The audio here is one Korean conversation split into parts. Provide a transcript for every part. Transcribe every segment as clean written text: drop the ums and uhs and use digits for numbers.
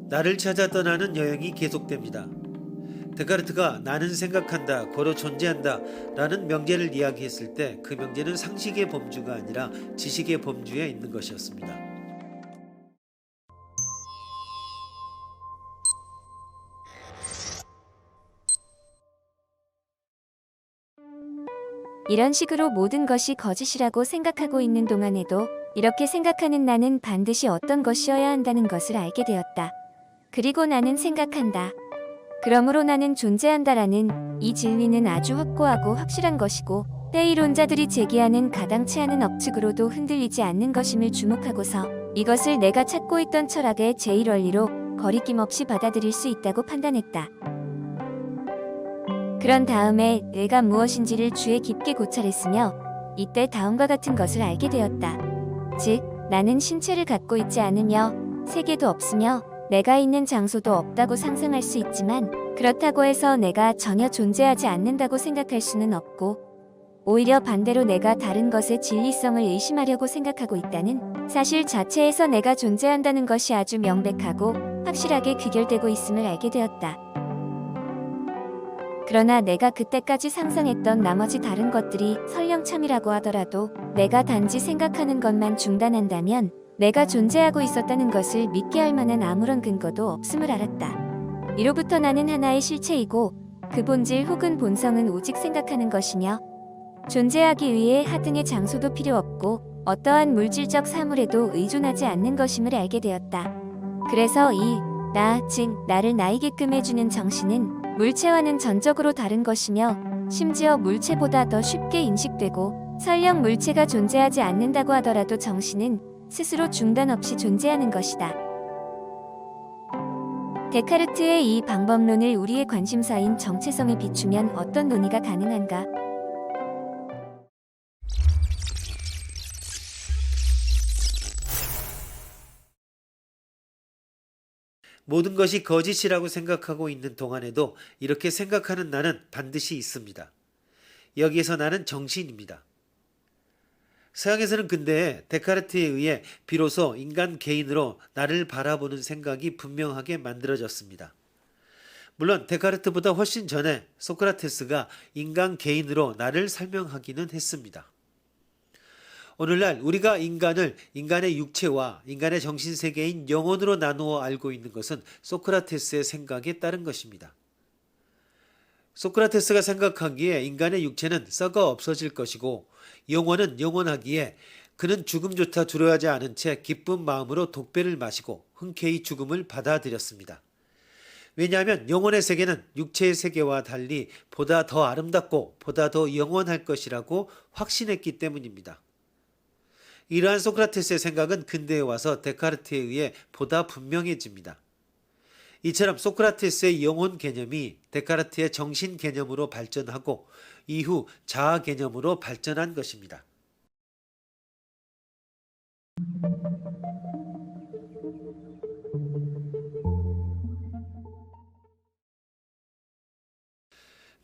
나를 찾아 떠나는 여행이 계속됩니다. 데카르트가 나는 생각한다, 고로 존재한다 라는 명제를 이야기했을 때 그 명제는 상식의 범주가 아니라 지식의 범주에 있는 것이었습니다. 이런 식으로 모든 것이 거짓이라고 생각하고 있는 동안에도 이렇게 생각하는 나는 반드시 어떤 것이어야 한다는 것을 알게 되었다. 그리고 나는 생각한다. 그러므로 나는 존재한다라는 이 진리는 아주 확고하고 확실한 것이고 회의론자들이 제기하는 가당치 않은 억측으로도 흔들리지 않는 것임을 주목하고서 이것을 내가 찾고 있던 철학의 제1원리로 거리낌 없이 받아들일 수 있다고 판단했다. 그런 다음에 내가 무엇인지를 주에 깊게 고찰했으며 이때 다음과 같은 것을 알게 되었다. 즉, 나는 신체를 갖고 있지 않으며 세계도 없으며 내가 있는 장소도 없다고 상상할 수 있지만 그렇다고 해서 내가 전혀 존재하지 않는다고 생각할 수는 없고 오히려 반대로 내가 다른 것의 진리성을 의심하려고 생각하고 있다는 사실 자체에서 내가 존재한다는 것이 아주 명백하고 확실하게 귀결되고 있음을 알게 되었다. 그러나 내가 그때까지 상상했던 나머지 다른 것들이 설령 참이라고 하더라도 내가 단지 생각하는 것만 중단한다면 내가 존재하고 있었다는 것을 믿게 할 만한 아무런 근거도 없음을 알았다. 이로부터 나는 하나의 실체이고 그 본질 혹은 본성은 오직 생각하는 것이며 존재하기 위해 하등의 장소도 필요 없고 어떠한 물질적 사물에도 의존하지 않는 것임을 알게 되었다. 그래서 나, 즉 나를 나이게끔 해주는 정신은 물체와는 전적으로 다른 것이며 심지어 물체보다 더 쉽게 인식되고 설령 물체가 존재하지 않는다고 하더라도 정신은 스스로 중단 없이 존재하는 것이다. 데카르트의 이 방법론을 우리의 관심사인 정체성에 비추면 어떤 논의가 가능한가? 모든 것이 거짓이라고 생각하고 있는 동안에도 이렇게 생각하는 나는 반드시 있습니다. 여기에서 나는 정신입니다. 서양에서는 근대 데카르트에 의해 비로소 인간 개인으로 나를 바라보는 생각이 분명하게 만들어졌습니다. 물론 데카르트보다 훨씬 전에 소크라테스가 인간 개인으로 나를 설명하기는 했습니다. 오늘날 우리가 인간의 육체와 인간의 정신세계인 영혼으로 나누어 알고 있는 것은 소크라테스의 생각에 따른 것입니다. 소크라테스가 생각하기에 인간의 육체는 썩어 없어질 것이고 영혼은 영원하기에 그는 죽음조차 두려워하지 않은 채 기쁜 마음으로 독배를 마시고 흔쾌히 죽음을 받아들였습니다. 왜냐하면 영혼의 세계는 육체의 세계와 달리 보다 더 아름답고 보다 더 영원할 것이라고 확신했기 때문입니다. 이러한 소크라테스의 생각은 근대에 와서 데카르트에 의해 보다 분명해집니다. 이처럼 소크라테스의 영혼 개념이 데카르트의 정신 개념으로 발전하고 이후 자아 개념으로 발전한 것입니다.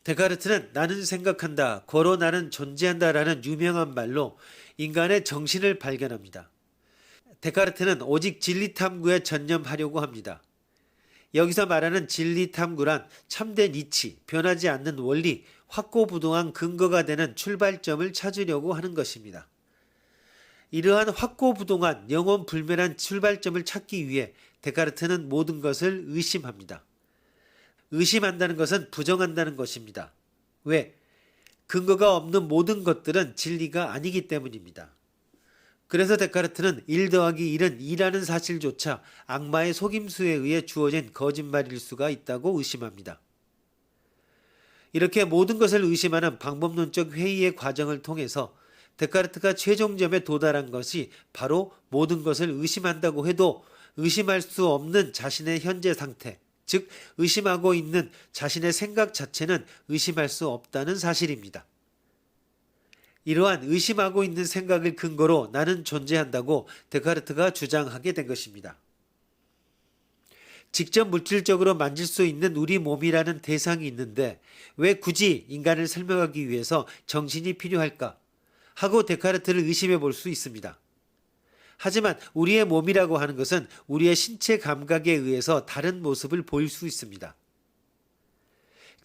데카르트는 나는 생각한다, 고로 나는 존재한다 라는 유명한 말로 인간의 정신을 발견합니다. 데카르트는 오직 진리 탐구에 전념하려고 합니다. 여기서 말하는 진리 탐구란 참된 이치, 변하지 않는 원리, 확고부동한 근거가 되는 출발점을 찾으려고 하는 것입니다. 이러한 확고부동한 영원불멸한 출발점을 찾기 위해 데카르트는 모든 것을 의심합니다. 의심한다는 것은 부정한다는 것입니다. 왜? 근거가 없는 모든 것들은 진리가 아니기 때문입니다. 그래서 데카르트는 1 더하기 1은 2라는 사실조차 악마의 속임수에 의해 주어진 거짓말일 수가 있다고 의심합니다. 이렇게 모든 것을 의심하는 방법론적 회의의 과정을 통해서 데카르트가 최종점에 도달한 것이 바로 모든 것을 의심한다고 해도 의심할 수 없는 자신의 현재 상태, 즉 의심하고 있는 자신의 생각 자체는 의심할 수 없다는 사실입니다. 이러한 의심하고 있는 생각을 근거로 나는 존재한다고 데카르트가 주장하게 된 것입니다. 직접 물질적으로 만질 수 있는 우리 몸이라는 대상이 있는데 왜 굳이 인간을 설명하기 위해서 정신이 필요할까? 하고 데카르트를 의심해 볼 수 있습니다. 하지만 우리의 몸이라고 하는 것은 우리의 신체 감각에 의해서 다른 모습을 보일 수 있습니다.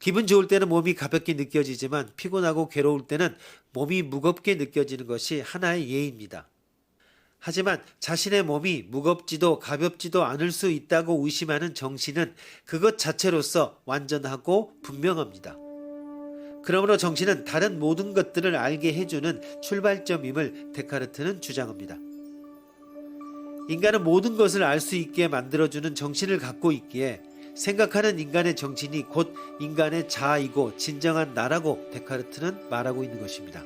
기분 좋을 때는 몸이 가볍게 느껴지지만 피곤하고 괴로울 때는 몸이 무겁게 느껴지는 것이 하나의 예입니다. 하지만 자신의 몸이 무겁지도 가볍지도 않을 수 있다고 의심하는 정신은 그것 자체로서 완전하고 분명합니다. 그러므로 정신은 다른 모든 것들을 알게 해주는 출발점임을 데카르트는 주장합니다. 인간은 모든 것을 알 수 있게 만들어주는 정신을 갖고 있기에 생각하는 인간의 정신이 곧 인간의 자아이고 진정한 나라고 데카르트는 말하고 있는 것입니다.